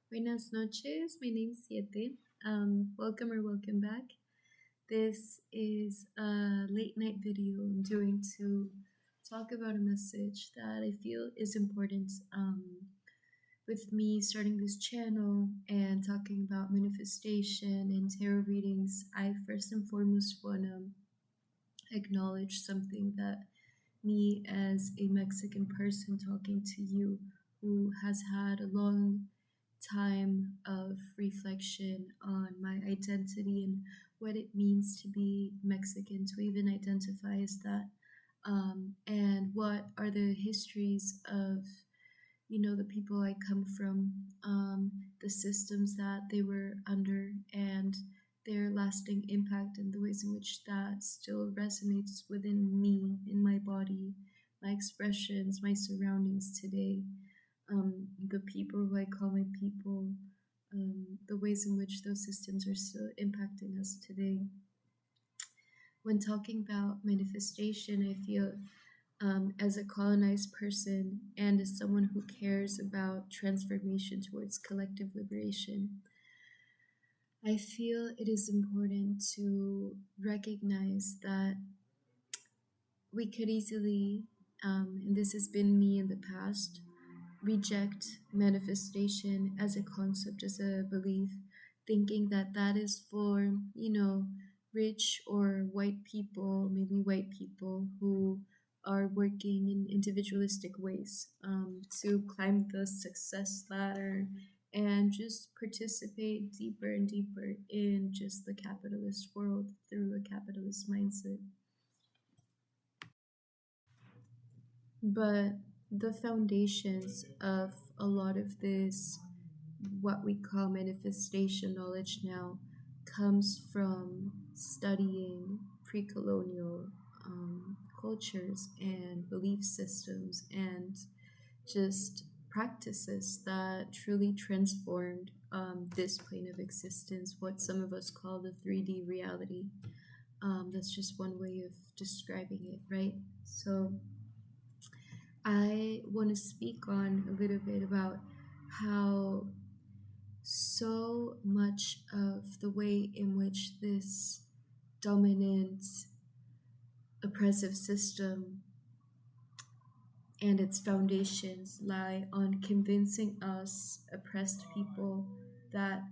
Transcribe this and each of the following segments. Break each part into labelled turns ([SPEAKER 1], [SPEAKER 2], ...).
[SPEAKER 1] Buenas noches. My name's Siete. Welcome back. This is a late night video I'm doing to talk about a message that I feel is important. With me starting this channel and talking about manifestation and tarot readings, I first and foremost want to acknowledge something that me as a Mexican person talking to you who has had a long time of reflection on my identity and what it means to be Mexican, to even identify as that, and what are the histories of, the people I come from, the systems that they were under, and their lasting impact and the ways in which that still resonates within me, in my body, my expressions, my surroundings today, the people who I call my people, the ways in which those systems are still impacting us today. When talking about manifestation, I feel as a colonized person and as someone who cares about transformation towards collective liberation, I feel it is important to recognize that we could easily, and this has been me in the past, reject manifestation as a concept, as a belief, thinking that that is for, rich or white people, maybe white people who are working in individualistic ways to climb the success ladder and just participate deeper and deeper in just the capitalist world through a capitalist mindset. But the foundations of a lot of this, what we call manifestation knowledge now, comes from studying pre-colonial cultures and belief systems and just practices that truly transformed this plane of existence, what some of us call the 3D reality. That's just one way of describing it, right? So I want to speak on a little bit about how so much of the way in which this dominant oppressive system and its foundations lie on convincing us oppressed people that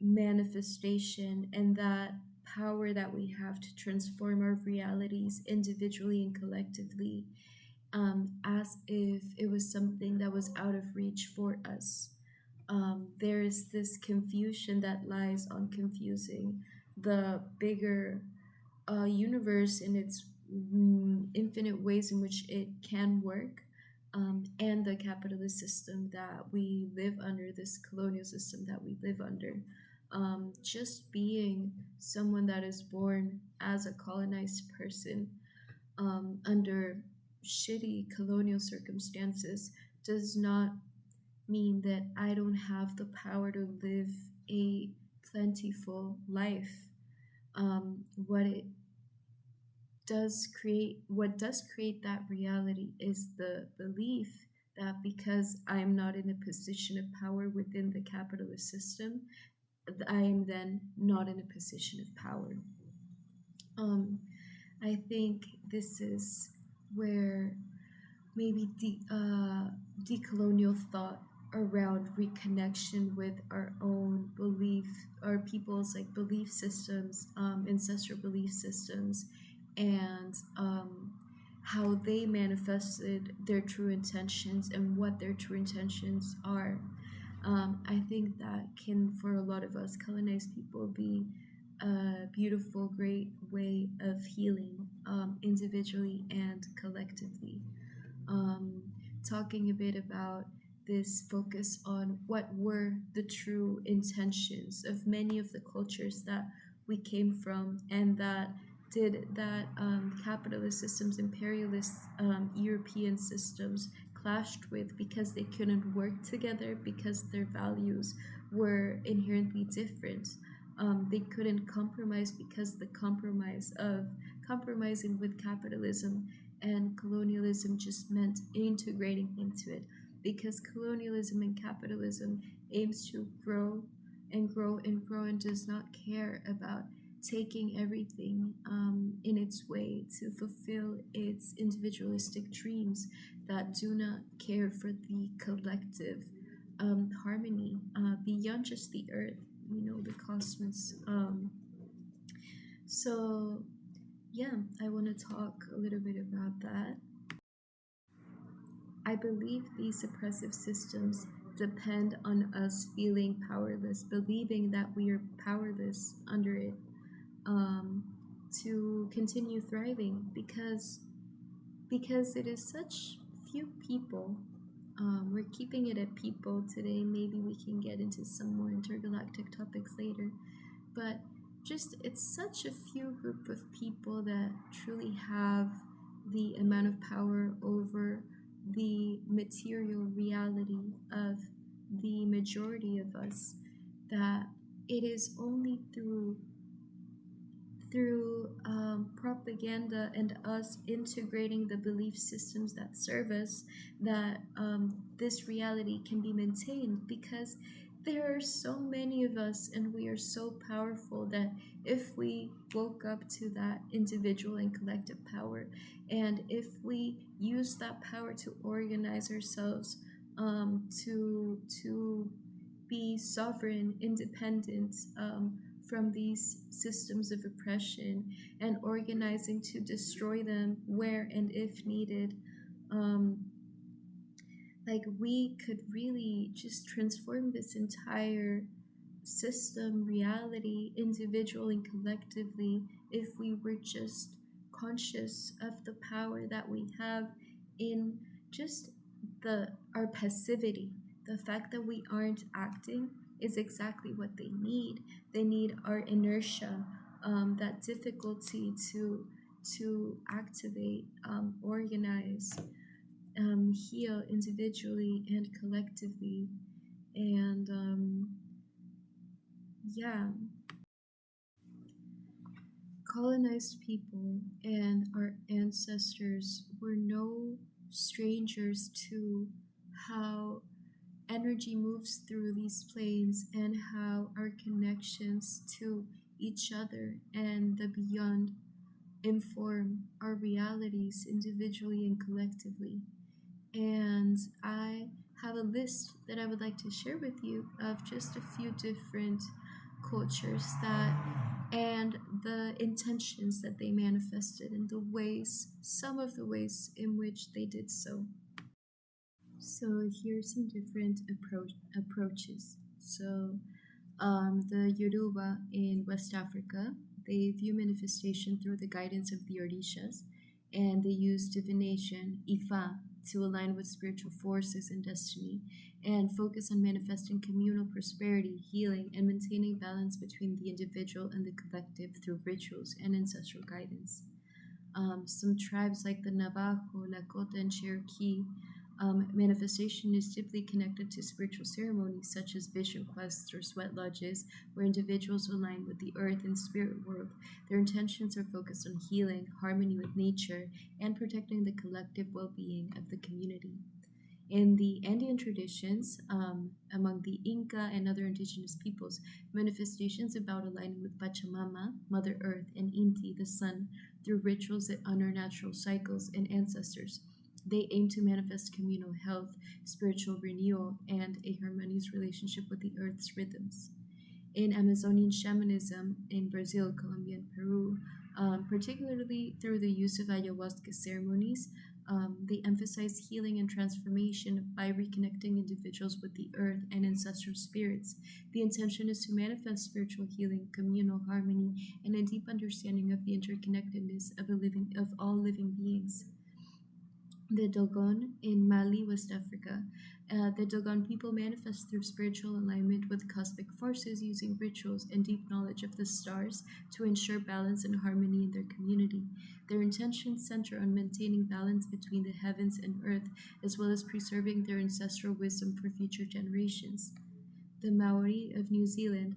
[SPEAKER 1] manifestation and that power that we have to transform our realities individually and collectively, as if it was something that was out of reach for us. There is this confusion that lies on confusing the bigger universe in its infinite ways in which it can work, and the capitalist system that we live under, this colonial system that we live under. Just being someone that is born as a colonized person under shitty colonial circumstances does not mean that I don't have the power to live a plentiful life. What does create that reality is the belief that because I am not in a position of power within the capitalist system, I am then not in a position of power. I think this is where maybe decolonial thought around reconnection with our own belief, our people's belief systems, ancestral belief systems, and how they manifested their true intentions and what their true intentions are. I think that can, for a lot of us colonized people, be a beautiful, great way of healing individually and collectively. Talking a bit about this focus on what were the true intentions of many of the cultures that we came from, and that capitalist systems, imperialist European systems clashed with because they couldn't work together, because their values were inherently different. They couldn't compromise because the compromise of compromising with capitalism and colonialism just meant integrating into it, because colonialism and capitalism aims to grow and grow and grow and does not care about taking everything in its way to fulfill its individualistic dreams that do not care for the collective harmony beyond just the earth, the cosmos. So yeah, I want to talk a little bit about that. I believe these oppressive systems depend on us feeling powerless, believing that we are powerless under it, to continue thriving because it is such few people. We're keeping it at people today. Maybe we can get into some more intergalactic topics later, but just it's such a few group of people that truly have the amount of power over the material reality of the majority of us, that it is only through propaganda and us integrating the belief systems that serve us that this reality can be maintained, because there are so many of us and we are so powerful that if we woke up to that individual and collective power, and if we use that power to organize ourselves, to be sovereign, independent, from these systems of oppression, and organizing to destroy them where and if needed, we could really just transform this entire system, reality, individually and collectively, if we were just conscious of the power that we have in just our passivity. The fact that we aren't acting is exactly what they need. They need our inertia, that difficulty to activate, organize, heal individually and collectively. And colonized people and our ancestors were no strangers to how energy moves through these planes and how our connections to each other and the beyond inform our realities individually and collectively. And I have a list that I would like to share with you of just a few different cultures and the intentions that they manifested, and some of the ways in which they did so. So here's some different approaches. So the Yoruba in West Africa, they view manifestation through the guidance of the Orishas, and they use divination, Ifa, to align with spiritual forces and destiny, and focus on manifesting communal prosperity, healing, and maintaining balance between the individual and the collective through rituals and ancestral guidance. Some tribes like the Navajo, Lakota, and Cherokee, manifestation is deeply connected to spiritual ceremonies such as vision quests or sweat lodges, where individuals align with the earth and spirit world. Their intentions are focused on healing, harmony with nature, and protecting the collective well-being of the community. In the Andean traditions, among the Inca and other indigenous peoples, manifestations about aligning with Pachamama, Mother Earth, and Inti, the sun, through rituals that honor natural cycles and ancestors. They aim to manifest communal health, spiritual renewal, and a harmonious relationship with the earth's rhythms. In Amazonian shamanism in Brazil, Colombia, and Peru, particularly through the use of ayahuasca ceremonies, they emphasize healing and transformation by reconnecting individuals with the earth and ancestral spirits. The intention is to manifest spiritual healing, communal harmony, and a deep understanding of the interconnectedness of all living beings. The Dogon in Mali, West Africa. The Dogon people manifest through spiritual alignment with cosmic forces, using rituals and deep knowledge of the stars to ensure balance and harmony in their community. Their intentions center on maintaining balance between the heavens and earth, as well as preserving their ancestral wisdom for future generations. The Maori of New Zealand.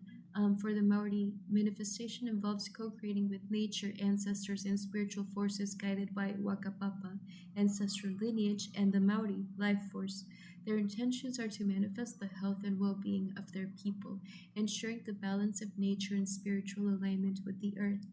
[SPEAKER 1] For the Maori, manifestation involves co-creating with nature, ancestors, and spiritual forces guided by Wakapapa, ancestral lineage, and the Maori life force. Their intentions are to manifest the health and well being of their people, ensuring the balance of nature and spiritual alignment with the earth.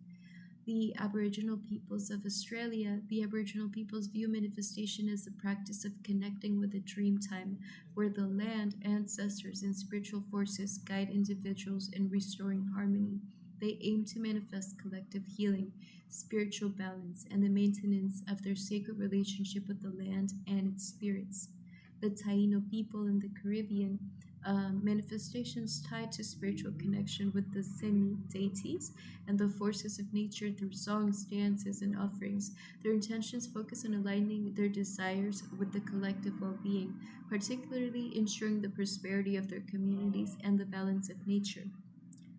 [SPEAKER 1] The Aboriginal peoples of Australia, the Aboriginal peoples view manifestation as the practice of connecting with a dream time where the land, ancestors, and spiritual forces guide individuals in restoring harmony. They aim to manifest collective healing, spiritual balance, and the maintenance of their sacred relationship with the land and its spirits. The Taino people in the Caribbean, manifestations tied to spiritual connection with the semi deities and the forces of nature through songs, dances, and offerings. Their intentions focus on aligning their desires with the collective well being, particularly ensuring the prosperity of their communities and the balance of nature.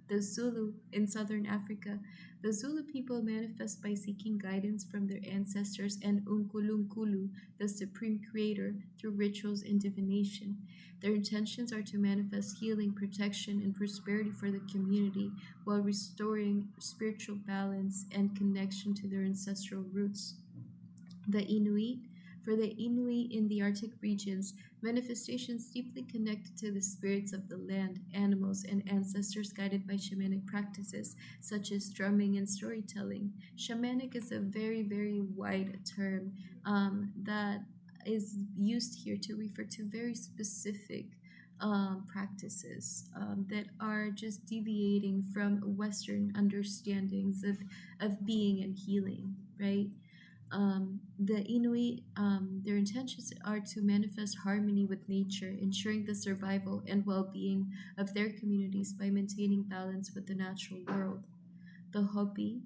[SPEAKER 1] The Zulu in southern Africa. The Zulu people manifest by seeking guidance from their ancestors and Unkulunkulu, the supreme creator, through rituals and divination. Their intentions are to manifest healing, protection, and prosperity for the community while restoring spiritual balance and connection to their ancestral roots. The Inuit. For the Inuit in the Arctic regions, manifestations deeply connected to the spirits of the land, animals, and ancestors guided by shamanic practices such as drumming and storytelling. Shamanic is a very, very wide term that is used here to refer to very specific practices that are just deviating from Western understandings of being and healing, right? The Inuit, their intentions are to manifest harmony with nature, ensuring the survival and well being of their communities by maintaining balance with the natural world. The Hopi,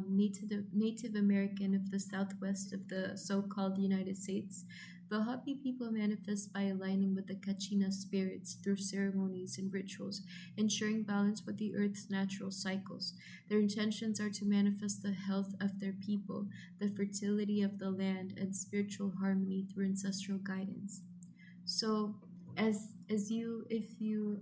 [SPEAKER 1] Native American of the southwest of the so called United States, the Hopi people manifest by aligning with the Kachina spirits through ceremonies and rituals, ensuring balance with the earth's natural cycles. Their intentions are to manifest the health of their people, the fertility of the land, and spiritual harmony through ancestral guidance. So, as you, if you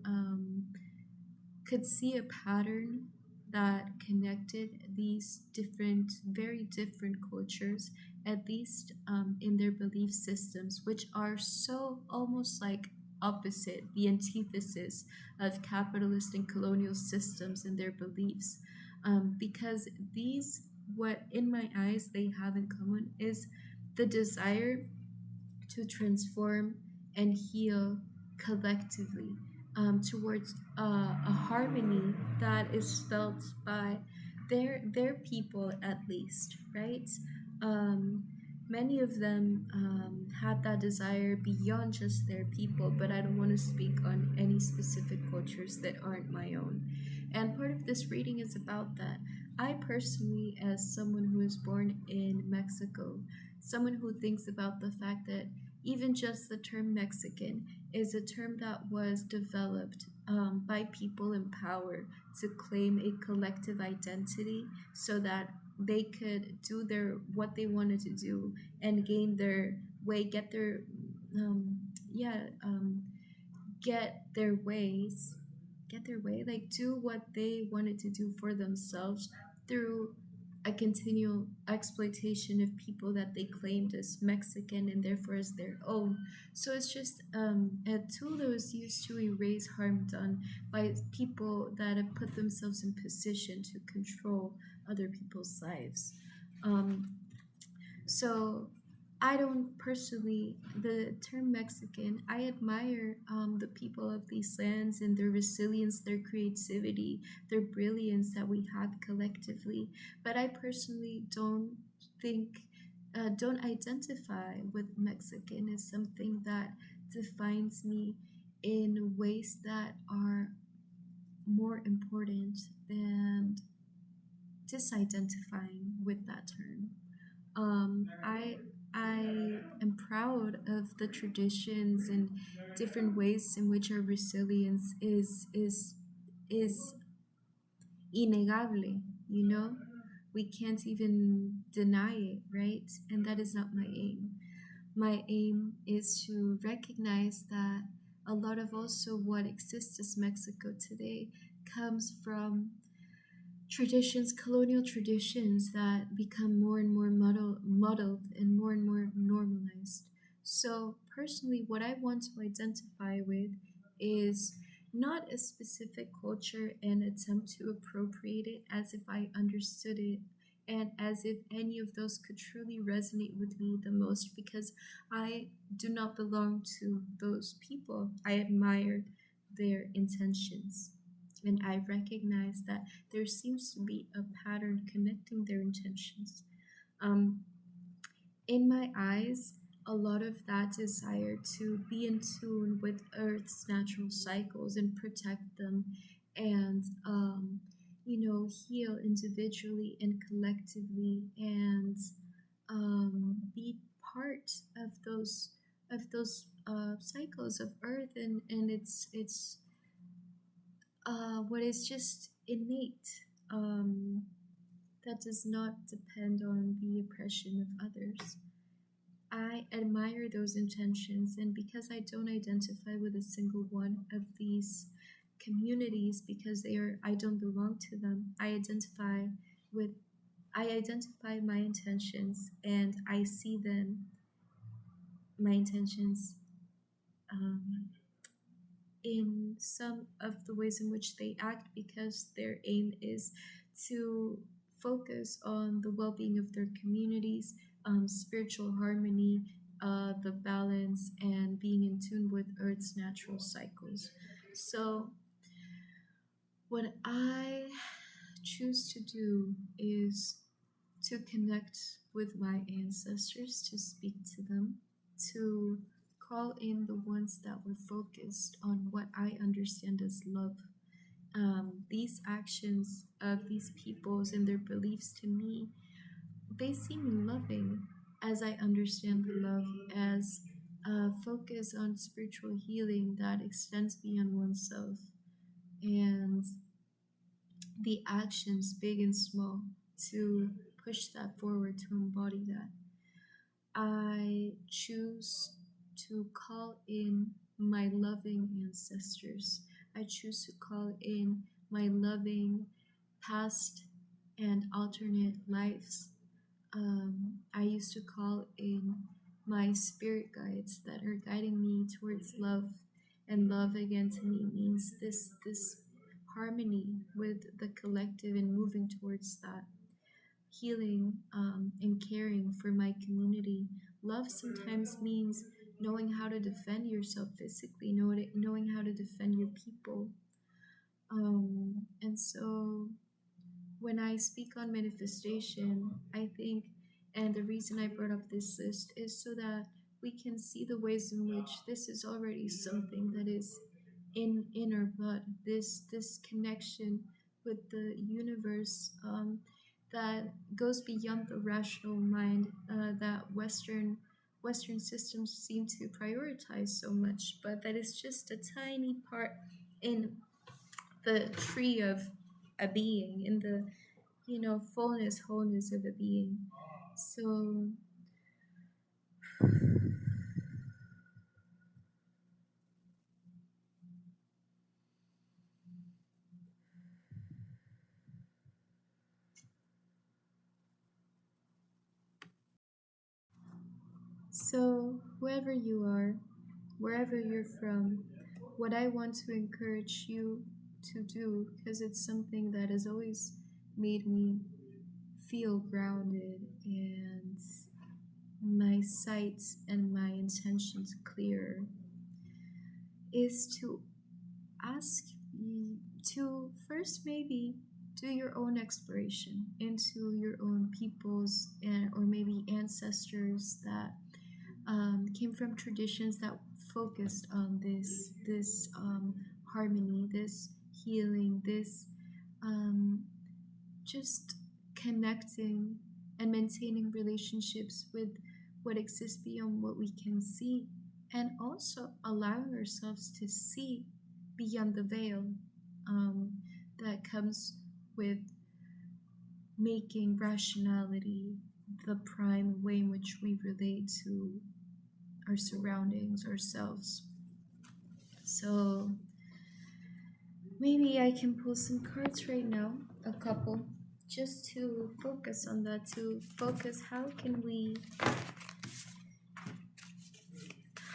[SPEAKER 1] could see a pattern that connected these different, very different cultures, at least in their belief systems, which are so almost like opposite, the antithesis of capitalist and colonial systems in their beliefs. Because these, what in my eyes they have in common is the desire to transform and heal collectively towards a harmony that is felt by their people at least, right? Many of them had that desire beyond just their people, but I don't want to speak on any specific cultures that aren't my own. And part of this reading is about that. I personally, as someone who is born in Mexico, someone who thinks about the fact that even just the term Mexican is a term that was developed by people in power to claim a collective identity so that they could do what they wanted to do and gain their way, get their get their ways, get their way, like do what they wanted to do for themselves through a continual exploitation of people that they claimed as Mexican and therefore as their own. So it's just a tool that was used to erase harm done by people that have put themselves in position to control other people's lives. So I don't personally, the term Mexican, I admire the people of these lands and their resilience, their creativity, their brilliance that we have collectively. But I personally don't identify with Mexican as something that defines me in ways that are more important than disidentifying with that term. I am proud of the traditions and different ways in which our resilience is innegable, you know? We can't even deny it, right? And that is not my aim. My aim is to recognize that a lot of also what exists as Mexico today comes from traditions, colonial traditions that become more and more muddled and more normalized. So personally, what I want to identify with is not a specific culture and attempt to appropriate it as if I understood it and as if any of those could truly resonate with me the most, because I do not belong to those people. I admire their intentions. And I recognize that there seems to be a pattern connecting their intentions. Um, in my eyes, a lot of that desire to be in tune with Earth's natural cycles and protect them and, heal individually and collectively and be part of those cycles of Earth and it's what is just innate. That does not depend on the oppression of others. I admire those intentions, and because I don't identify with a single one of these communities because I don't belong to them, with I identify my intentions and I see my intentions um, in some of the ways in which they act, because their aim is to focus on the well-being of their communities, spiritual harmony, the balance, and being in tune with Earth's natural cycles. So what I choose to do is to connect with my ancestors, to speak to them, to call in the ones that were focused on what I understand as love. These actions of these peoples and their beliefs, to me, they seem loving as I understand the love as a focus on spiritual healing that extends beyond oneself, and the actions, big and small, to push that forward, to embody that. I choose to call in my loving ancestors. I choose to call in my loving past and alternate lives. I used to call in my spirit guides that are guiding me towards love. And love, again, to me means this harmony with the collective and moving towards that healing, and caring for my community. Love sometimes means knowing how to defend yourself physically, knowing how to defend your people. And so when I speak on manifestation, I think, and the reason I brought up this list is so that we can see the ways in which this is already something that is in our blood. This connection with the universe, that goes beyond the rational mind, that Western systems seem to prioritize so much, but that is just a tiny part in the tree of a being, in the fullness, wholeness of a being. So whoever you are, wherever you're from, what I want to encourage you to do, because it's something that has always made me feel grounded and my sight and my intentions clear, is to ask you to first maybe do your own exploration into your own peoples or maybe ancestors that came from traditions that focused on this harmony, this healing, this just connecting and maintaining relationships with what exists beyond what we can see, and also allowing ourselves to see beyond the veil, that comes with making rationality the prime way in which we relate to our surroundings, ourselves. So maybe I can pull some cards right now, a couple, just to focus on that, to focus how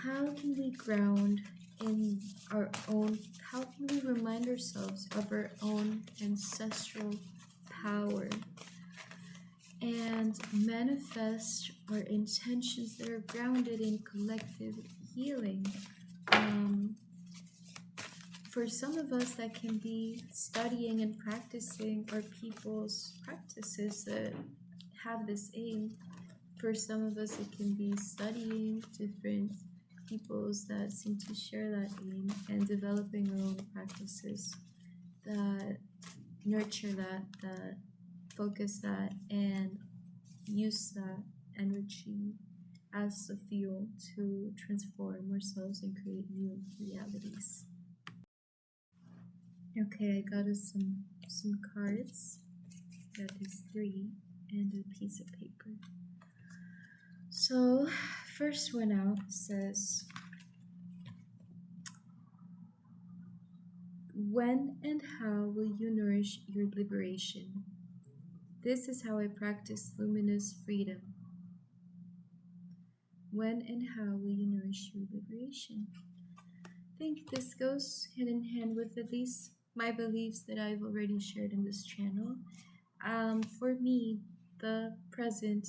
[SPEAKER 1] how can we ground in our own, how can we remind ourselves of our own ancestral power and manifest our intentions that are grounded in collective healing? For some of us, that can be studying and practicing our people's practices that have this aim. For some of us, it can be studying different peoples that seem to share that aim and developing our own practices that nurture that focus that, and use that energy as the fuel to transform ourselves and create new realities. Okay, I got us some cards. Got these 3 and a piece of paper. So, first one out says, when and how will you nourish your liberation? This is how I practice luminous freedom. When and how will you nourish your liberation? I think this goes hand in hand with at least my beliefs that I've already shared in this channel. For me, the present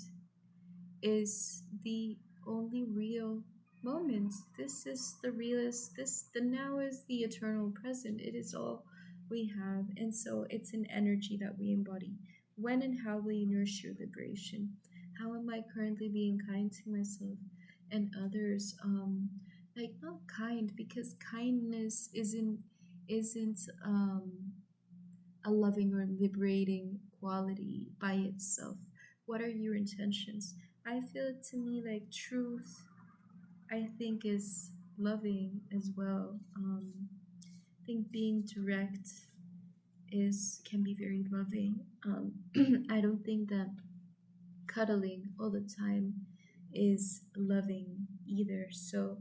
[SPEAKER 1] is the only real moment. This is the realist. The now is the eternal present. It is all we have, and so it's an energy that we embody. When and how will you nourish your liberation? How am I currently being kind to myself and others? Like, not kind, because kindness isn't a loving or liberating quality by itself. What are your intentions? I feel it to me like truth, I think, is loving as well. I think being direct can be very loving. I don't think that cuddling all the time is loving either. So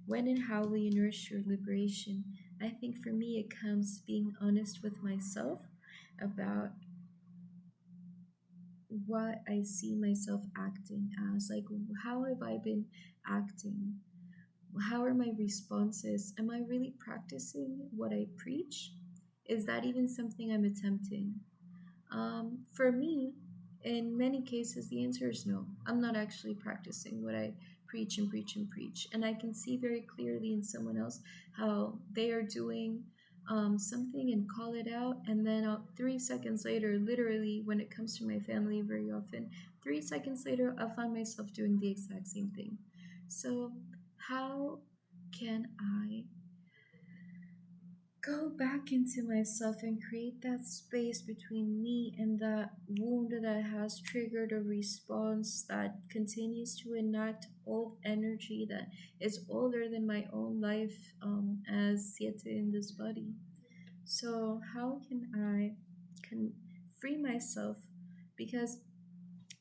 [SPEAKER 1] when and how will you nourish your liberation? I think for me it comes being honest with myself about what I see myself acting as. Like, how have I been acting? How are my responses? Am I really practicing what I preach? Is that even something I'm attempting? For me, in many cases, the answer is no. I'm not actually practicing what I preach and preach and preach. And I can see very clearly in someone else how they are doing something and call it out. And then 3 seconds later, literally, when it comes to my family, very often, 3 seconds later, I'll find myself doing the exact same thing. So, how can I go back into myself and create that space between me and that wound that has triggered a response that continues to enact old energy that is older than my own life as Siete in this body? So how can I free myself? Because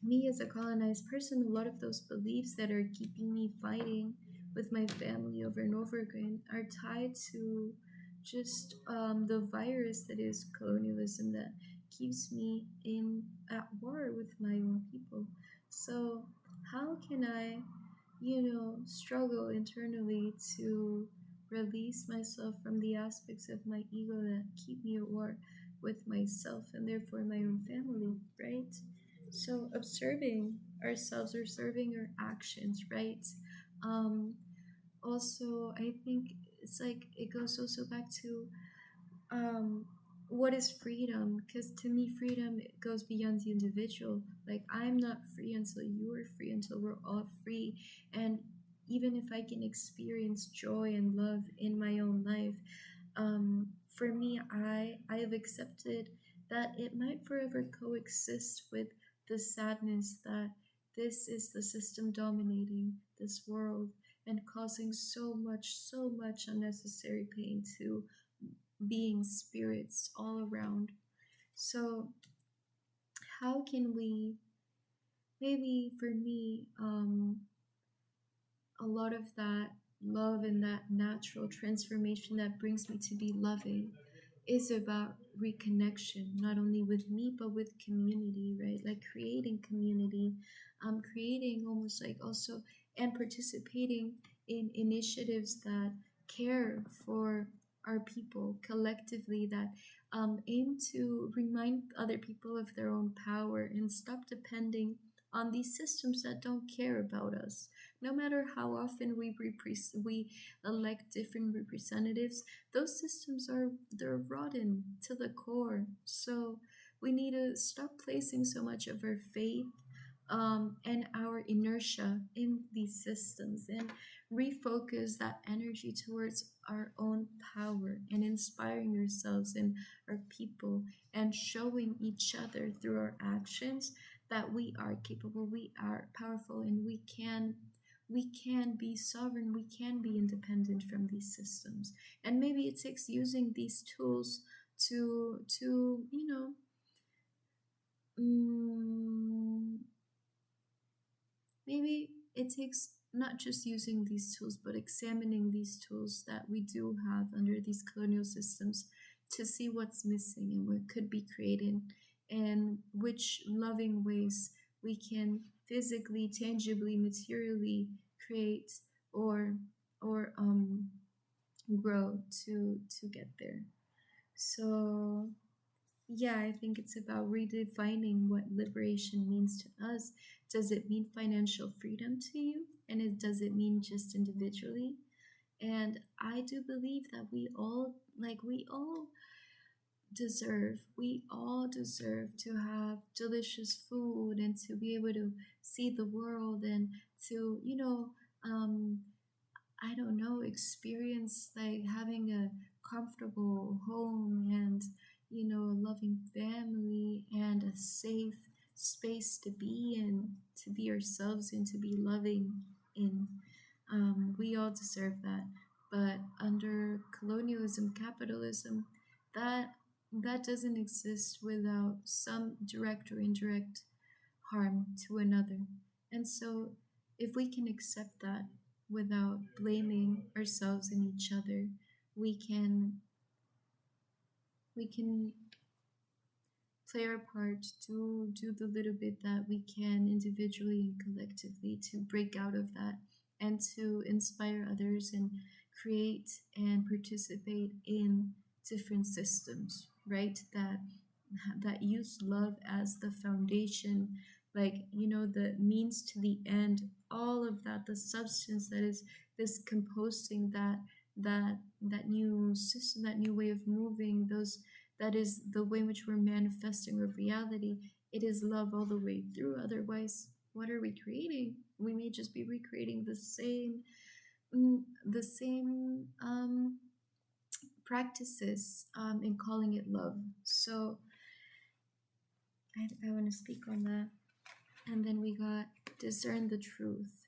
[SPEAKER 1] me as a colonized person, a lot of those beliefs that are keeping me fighting with my family over and over again are tied to just the virus that is colonialism that keeps me at war with my own people. So how can I, struggle internally to release myself from the aspects of my ego that keep me at war with myself and therefore my own family, right? So observing ourselves, observing our actions, right? Also, I think it's like it goes also back to what is freedom? Because to me, freedom, it goes beyond the individual. Like, I'm not free until you are free, until we're all free. And even if I can experience joy and love in my own life, for me, I have accepted that it might forever coexist with the sadness that this is the system dominating this world and causing so much unnecessary pain to being spirits all around. So how can we, maybe for me, a lot of that love and that natural transformation that brings me to be loving is about reconnection, not only with me but with community, right? Like creating community, creating almost like also and participating in initiatives that care for our people collectively, that aim to remind other people of their own power and stop depending on these systems that don't care about us. No matter how often we elect different representatives, those systems they're rotten to the core. So we need to stop placing so much of our faith and our inertia in these systems and refocus that energy towards our own power and inspiring ourselves and our people and showing each other through our actions that we are capable, we are powerful, and we can be sovereign, we can be independent from these systems. And maybe it takes using these tools to mm, maybe it takes not just using these tools, but examining these tools that we do have under these colonial systems to see what's missing and what could be created, and which loving ways we can physically, tangibly, materially create or grow to get there. So yeah, I think it's about redefining what liberation means to us. Does it mean financial freedom to you? And does it mean just individually? And I do believe that we all deserve to have delicious food and to be able to see the world and to, um, I don't know, experience like having a comfortable home and, a loving family and a safe space to be in, to be ourselves and to be loving in. We all deserve that. But under colonialism, capitalism, that that doesn't exist without some direct or indirect harm to another. And so if we can accept that without blaming ourselves and each other, we can play our part to do the little bit that we can individually and collectively to break out of that and to inspire others and create and participate in different systems, right? That use love as the foundation, like, the means to the end, all of that, the substance that is this composting, that new system, that new way of moving, that is the way in which we're manifesting our reality. It is love all the way through. Otherwise, what are we creating? We may just be recreating the same practices and calling it love. So I want to speak on that. And then we got discern the truth.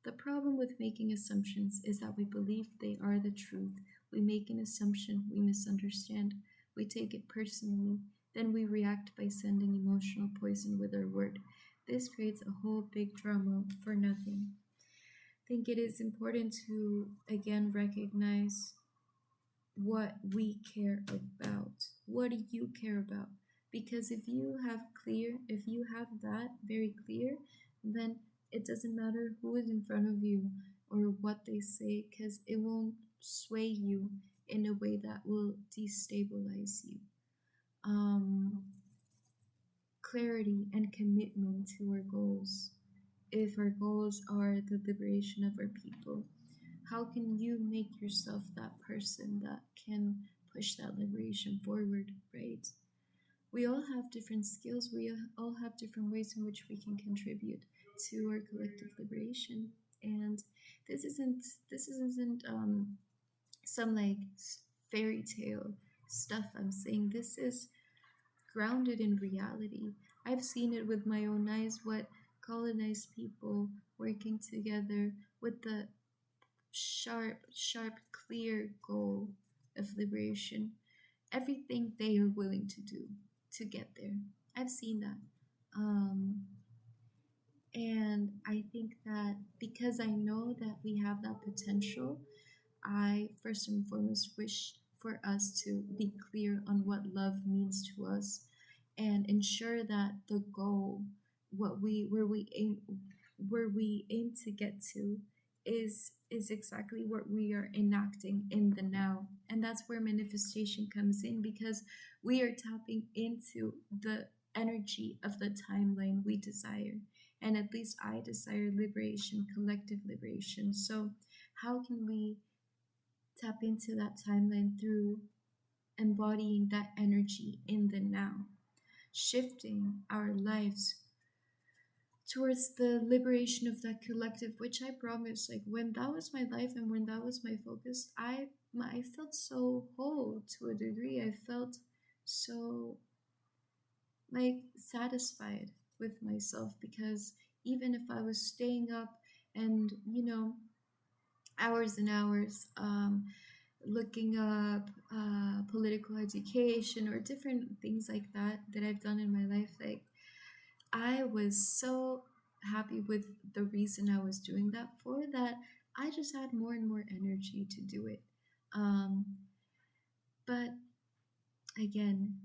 [SPEAKER 1] The problem with making assumptions is that we believe they are the truth. We make an assumption, we misunderstand, we take it personally, then we react by sending emotional poison with our word. This creates a whole big drama for nothing. I think it is important to again recognize what we care about. What do you care about? Because if you have that very clear, then it doesn't matter who is in front of you or what they say, because it won't sway you in a way that will destabilize you. Clarity and commitment to our goals. If our goals are the liberation of our people, how can you make yourself that person that can push that liberation forward, right? We all have different skills. We all have different ways in which we can contribute to our collective liberation. And this isn't some like fairy tale stuff I'm saying. This is grounded in reality. I've seen it with my own eyes, what colonized people working together with the sharp, clear goal of liberation. Everything they are willing to do to get there. I've seen that. And I think that because I know that we have that potential, I first and foremost wish for us to be clear on what love means to us and ensure that the goal, where we aim to get to, is exactly what we are enacting in the now. And that's where manifestation comes in, because we are tapping into the energy of the timeline we desire. And at least I desire liberation, collective liberation. So how can we tap into that timeline? Through embodying that energy in the now, shifting our lives towards the liberation of that collective, which I promise, like when that was my life and when that was my focus, I felt so whole to a degree. I felt so like satisfied with myself, because even if I was staying up and hours and hours, looking up political education or different things like that I've done in my life, like I was so happy with the reason I was doing that for, that I just had more and more energy to do it. Um, but again,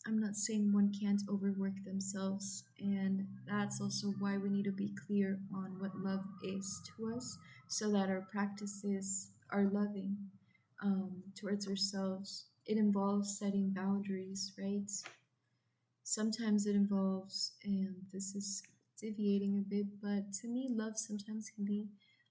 [SPEAKER 1] I'm not saying one can't overwork themselves, and that's also why we need to be clear on what love is to us, so that our practices are loving towards ourselves. It involves setting boundaries, right? Sometimes it involves, and this is deviating a bit, but to me, love sometimes can be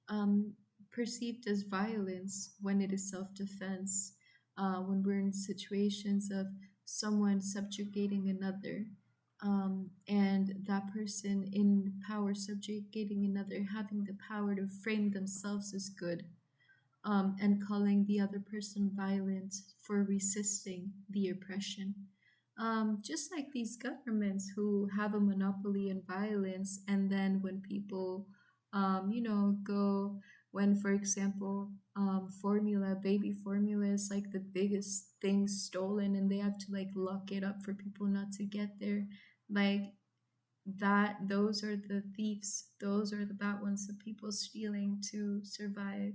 [SPEAKER 1] um, perceived as violence when it is self defense, when we're in situations of someone subjugating another. And that person in power subjugating another, having the power to frame themselves as good, and calling the other person violent for resisting the oppression. Just like these governments who have a monopoly in violence, and then when people, when, for example, baby formula is like the biggest thing stolen, and they have to like lock it up for people not to get there, like that, those are the thieves, those are the bad ones, the people stealing to survive,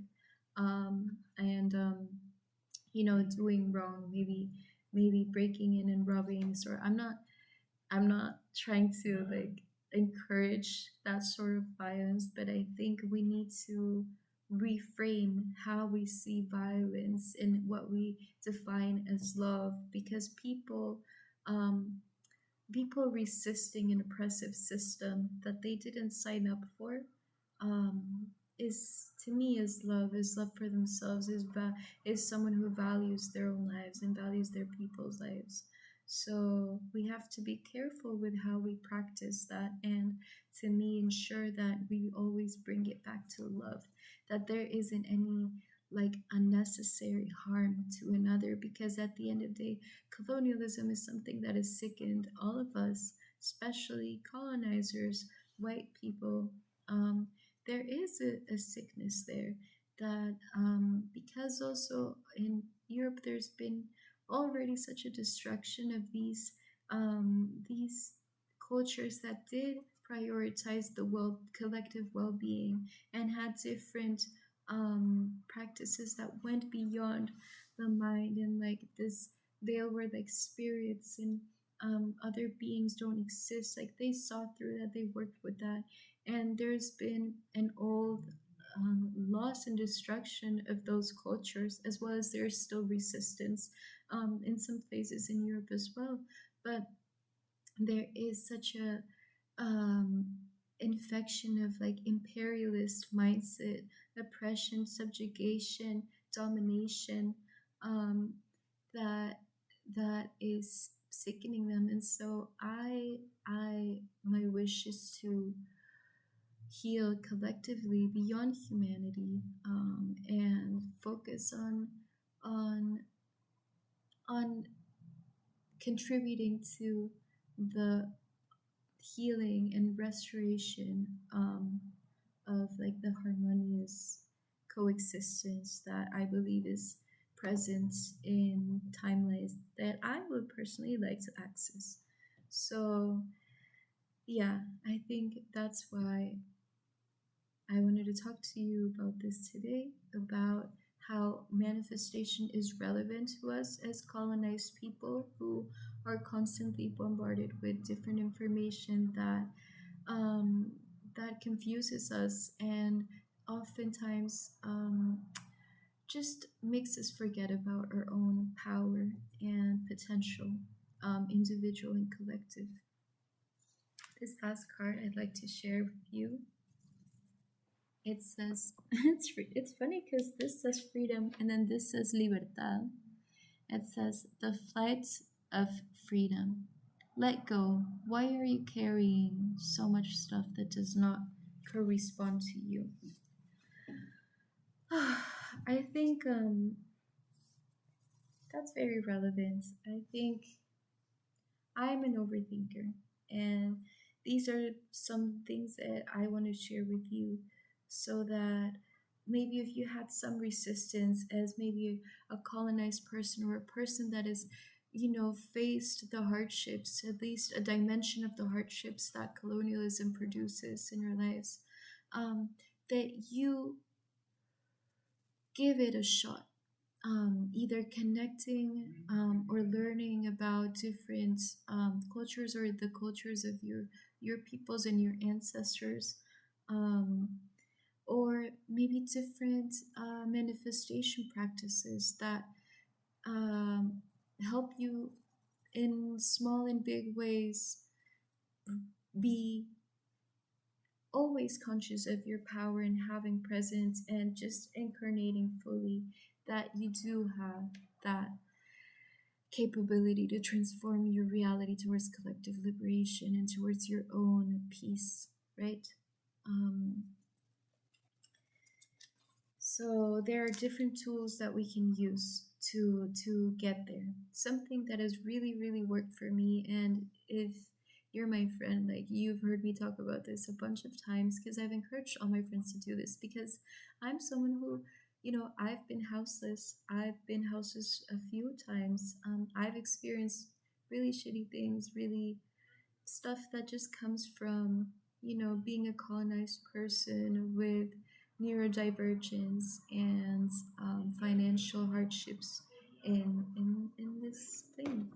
[SPEAKER 1] and doing wrong, maybe breaking in and robbing the store. I'm not trying to like encourage that sort of violence, but I think we need to reframe how we see violence and what we define as love, because um people resisting an oppressive system that they didn't sign up for, um, is, to me, is love for themselves, is someone who values their own lives and values their people's lives. So we have to be careful with how we practice that, and to me, ensure that we always bring it back to love, that there isn't any like unnecessary harm to another, because at the end of the day, colonialism is something that has sickened all of us, especially colonizers, white people. Um, there is a sickness there, that because also in Europe there's been already such a destruction of these cultures that did prioritize the collective well-being, and had different practices that went beyond the mind, and like this veil where like spirits and other beings don't exist, like they saw through that, they worked with that, and there's been an old loss and destruction of those cultures, as well as there's still resistance in some places in Europe as well. But there is such a um, infection of like imperialist mindset, oppression, subjugation, domination, um, that that is sickening them. And so my wish is to heal collectively beyond humanity, and focus on on contributing to the healing and restoration, of like the harmonious coexistence that I believe is present in timelines that I would personally like to access. So yeah, I think that's why I wanted to talk to you about this today, about how manifestation is relevant to us as colonized people who are constantly bombarded with different information that um, that confuses us, and oftentimes just makes us forget about our own power and potential, individual and collective. This last card I'd like to share with you. It says, it's funny because this says freedom and then this says libertad. It says, the flight of freedom. Let go. Why are you carrying so much stuff that does not correspond to you? I think that's very relevant. I think I'm an overthinker, and these are some things that I want to share with you so that maybe if you had some resistance as maybe a colonized person or a person that is, faced the hardships, at least a dimension of the hardships that colonialism produces in your lives, that you give it a shot. Either connecting or learning about different cultures or the cultures of your peoples and your ancestors, or maybe different manifestation practices that help you in small and big ways be always conscious of your power and having presence and just incarnating fully that you do have that capability to transform your reality towards collective liberation and towards your own peace, right? So there are different tools that we can use to get there. Something that has really worked for me, and if you're my friend, like, you've heard me talk about this a bunch of times because I've encouraged all my friends to do this, because I'm someone who, I've been houseless. I've been houseless a few times. I've experienced really shitty things, really stuff that just comes from, being a colonized person with neurodivergence and financial hardships in this thing,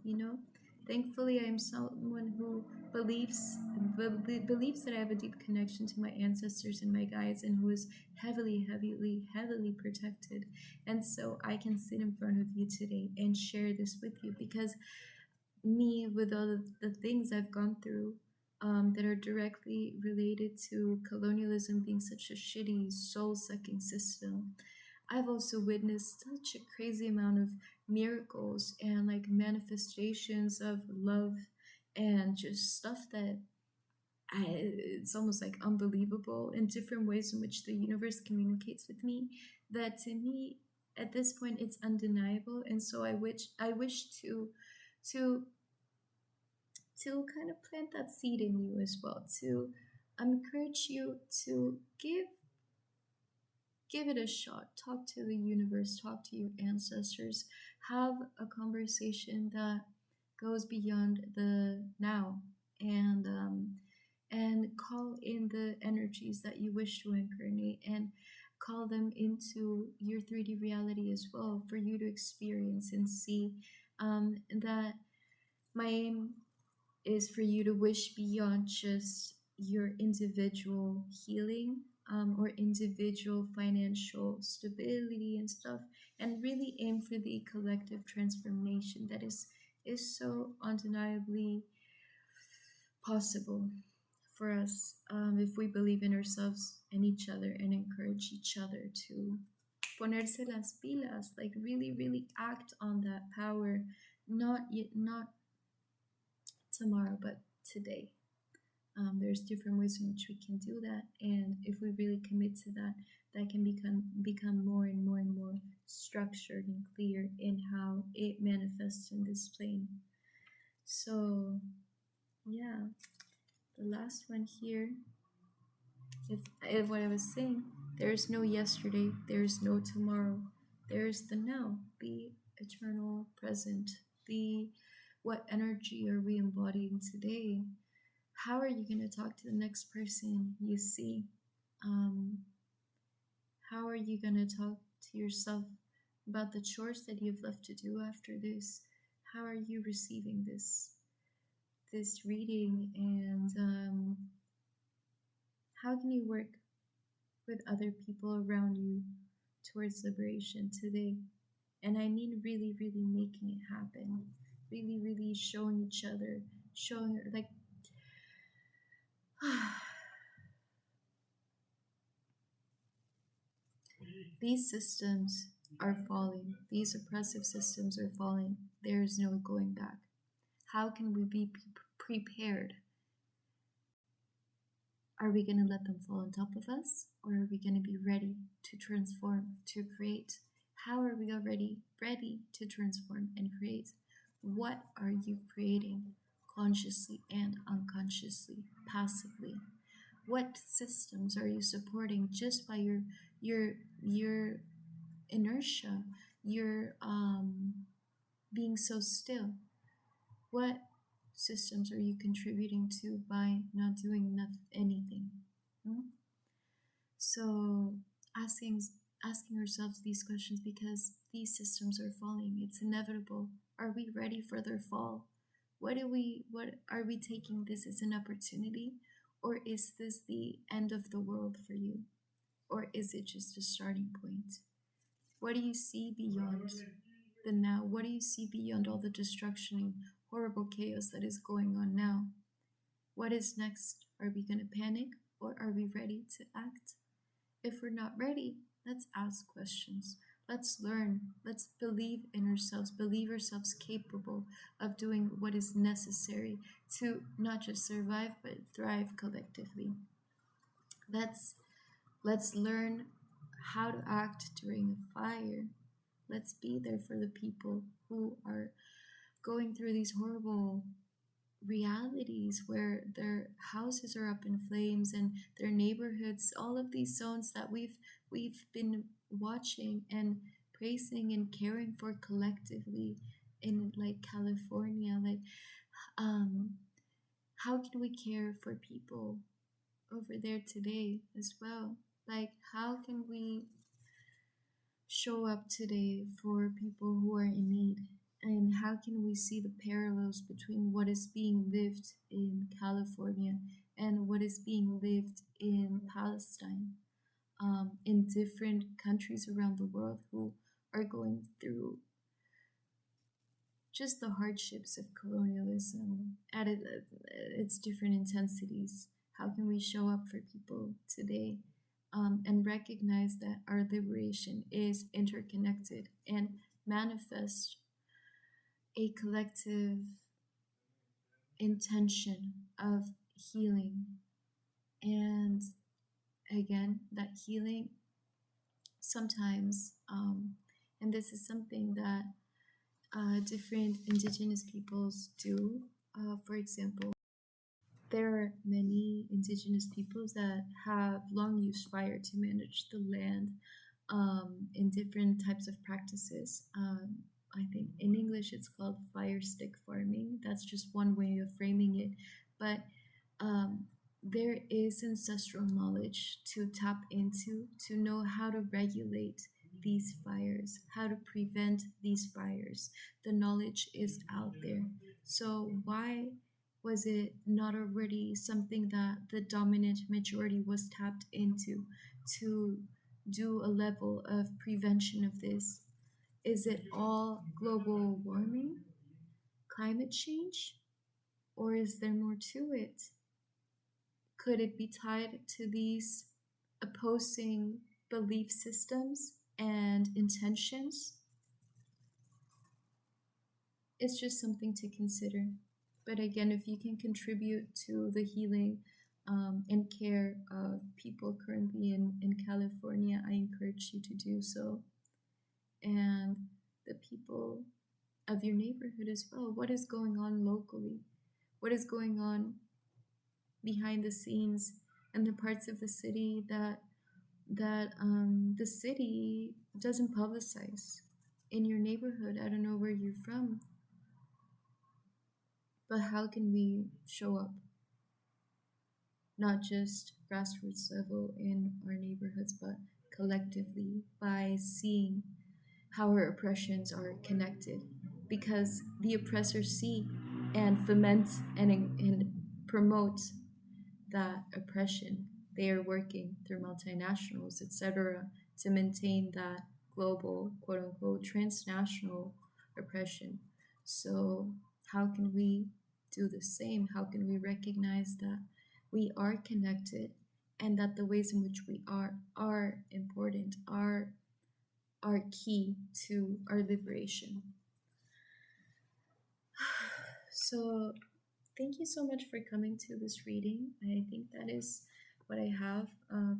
[SPEAKER 1] Thankfully, I'm someone who believes that I have a deep connection to my ancestors and my guides, and who is heavily protected. And so I can sit in front of you today and share this with you, because me, with all of the things I've gone through, that are directly related to colonialism being such a shitty, soul-sucking system, I've also witnessed such a crazy amount of miracles and like manifestations of love and just stuff that it's almost like unbelievable in different ways in which the universe communicates with me, that to me at this point it's undeniable. And so I wish to kind of plant that seed in you as well, to encourage you to give it a shot. Talk to the universe, talk to your ancestors, have a conversation that goes beyond the now, and call in the energies that you wish to incarnate, and call them into your 3D reality as well, for you to experience and see that my aim is for you to wish beyond just your individual healing, or individual financial stability and stuff, and really aim for the collective transformation that is so undeniably possible for us, if we believe in ourselves and each other, and encourage each other to ponerse las pilas, like really act on that power, not tomorrow, but today. There's different ways in which we can do that, and if we really commit to that, that can become more and more structured and clear in how it manifests in this plane. So yeah, the last one here is what I was saying. There's no yesterday, there's no tomorrow, there's the now, the eternal present, what energy are we embodying today? How are you going to talk to the next person you see? How are you going to talk to yourself about the chores that you've left to do after this? How are you receiving this reading? And How can you work with other people around you towards liberation today? And I mean really, really making it happen. Really, really showing each other, showing like these systems are falling. These oppressive systems are falling. There is no going back. How can we be prepared? Are we going to let them fall on top of us? Or are we going to be ready to transform, to create? How are we already ready to transform and create? What are you creating consciously and unconsciously, passively? What systems are you supporting just by your inertia, your being so still? What systems are you contributing to by not doing anything? So asking ourselves these questions, because these systems are falling. It's inevitable. Are we ready for their fall? What are we taking this as an opportunity, or is this the end of the world for you? Or is it just a starting point? What do you see beyond the now? What do you see beyond all the destruction and horrible chaos that is going on now? What is next? Are we going to panic, or are we ready to act? If we're not ready, let's ask questions. Let's learn. Let's believe in ourselves, believe ourselves capable of doing what is necessary to not just survive, but thrive collectively. Let's learn how to act during a fire. Let's be there for the people who are going through these horrible realities where their houses are up in flames and their neighborhoods, all of these zones that we've been watching and praising and caring for collectively in like California. Like how can we care for people over there today as well? Like how can we show up today for people who are in need? And how can we see the parallels between what is being lived in California and what is being lived in Palestine, in different countries around the world who are going through just the hardships of colonialism at its different intensities? How can we show up for people today and recognize that our liberation is interconnected and manifest a collective intention of healing? And again, that healing sometimes, and this is something that different Indigenous peoples do. For example, there are many Indigenous peoples that have long used fire to manage the land in different types of practices. I think in English it's called fire stick farming. That's just one way of framing it. But there is ancestral knowledge to tap into, to know how to regulate these fires, how to prevent these fires. The knowledge is out there. So why was it not already something that the dominant majority was tapped into to do a level of prevention of this? Is it all global warming, climate change, or is there more to it? Could it be tied to these opposing belief systems and intentions? It's just something to consider. But again, if you can contribute to the healing and care of people currently in California, I encourage you to do so. And the people of your neighborhood as well. What is going on locally? What is going on behind the scenes and the parts of the city that the city doesn't publicize? In your neighborhood, I don't know where you're from, but how can we show up? Not just grassroots level in our neighborhoods, but collectively by seeing how our oppressions are connected. Because the oppressors see and foment and promote that oppression. they are working through multinationals, etc., to maintain that global, quote unquote, transnational oppression. So, how can we do the same? How can we recognize that we are connected and that the ways in which we are important, are key to our liberation? So, thank you so much for coming to this reading. I think that is what I have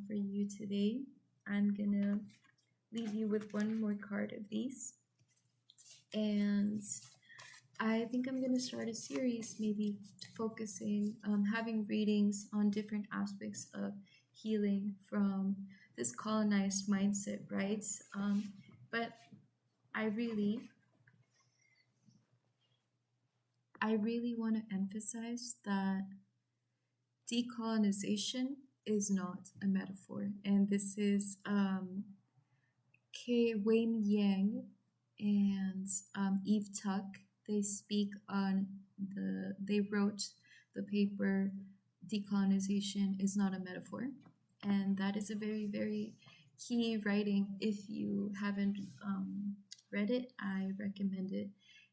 [SPEAKER 1] for you today. I'm gonna leave you with one more card of these, and I think I'm gonna start a series, maybe focusing, having readings on different aspects of healing from this colonized mindset, right? But I really want to emphasize that decolonization is not a metaphor. And this is Wayne Yang and Eve Tuck. They speak on they wrote the paper Decolonization is Not a Metaphor. And that is a very, very key writing. If you haven't read it, I recommend it.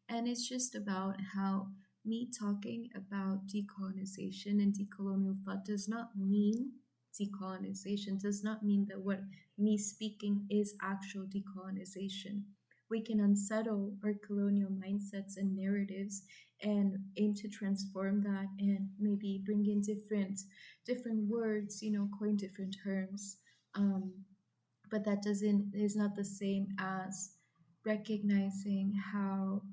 [SPEAKER 1] And it's just about how me talking about decolonization and decolonial thought does not mean decolonization, does not mean that what me speaking is actual decolonization. We can unsettle our colonial mindsets and narratives and aim to transform that and maybe bring in different words, coin different terms. But that is not the same as recognizing how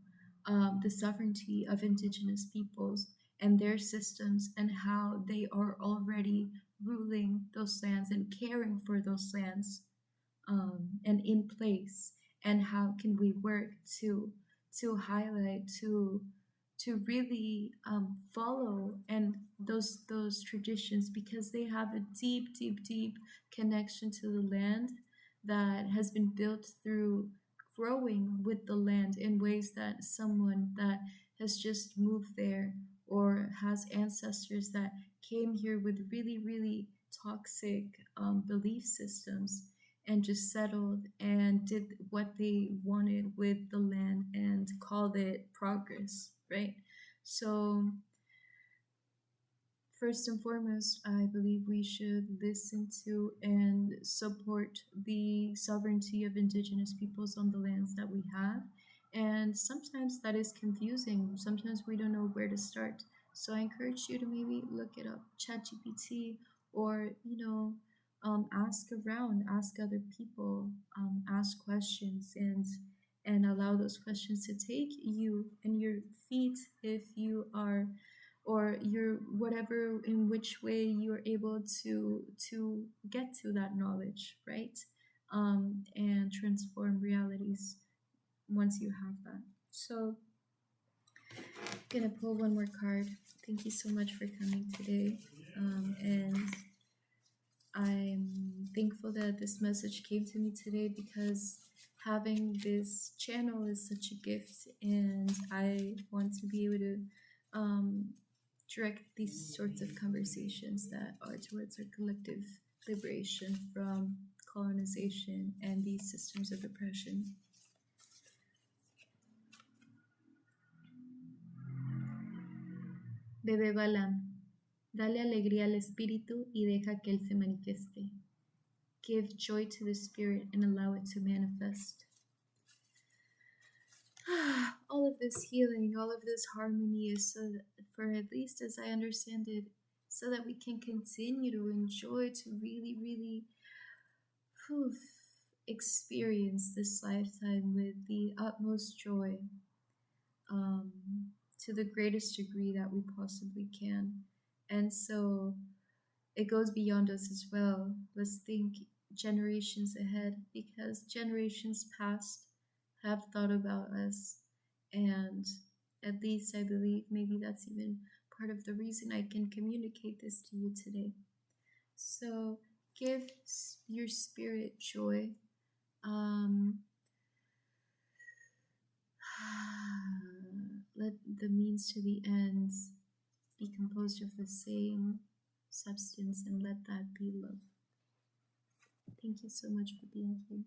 [SPEAKER 1] the sovereignty of Indigenous peoples and their systems, and how they are already ruling those lands and caring for those lands, and in place, and how can we work to highlight, to really follow and those traditions, because they have a deep connection to the land that has been built through growing with the land in ways that someone that has just moved there or has ancestors that came here with really toxic belief systems and just settled and did what they wanted with the land and called it progress, right? So first and foremost, I believe we should listen to and support the sovereignty of Indigenous peoples on the lands that we have. And sometimes that is confusing. Sometimes we don't know where to start. So I encourage you to maybe look it up, ChatGPT, or, ask around, ask other people, ask questions, and allow those questions to take you and your feet if you are, or your whatever, in which way you're able to get to that knowledge, right? And transform realities once you have that. So I'm gonna pull one more card. Thank you so much for coming today, and I'm thankful that this message came to me today, because having this channel is such a gift, and I want to be able to direct these sorts of conversations that are towards our collective liberation from colonization and these systems of oppression. Bebé Balam, dale alegría al espíritu y deja que él se manifieste. Give joy to the spirit and allow it to manifest. All of this healing, all of this harmony is so that, for at least as I understand it, so that we can continue to enjoy, to really experience this lifetime with the utmost joy, to the greatest degree that we possibly can. And so it goes beyond us as well. Let's think generations ahead, because generations past have thought about us, and at least I believe maybe that's even part of the reason I can communicate this to you today. So give your spirit joy. Let the means to the ends be composed of the same substance and let that be love. Thank you so much for being here.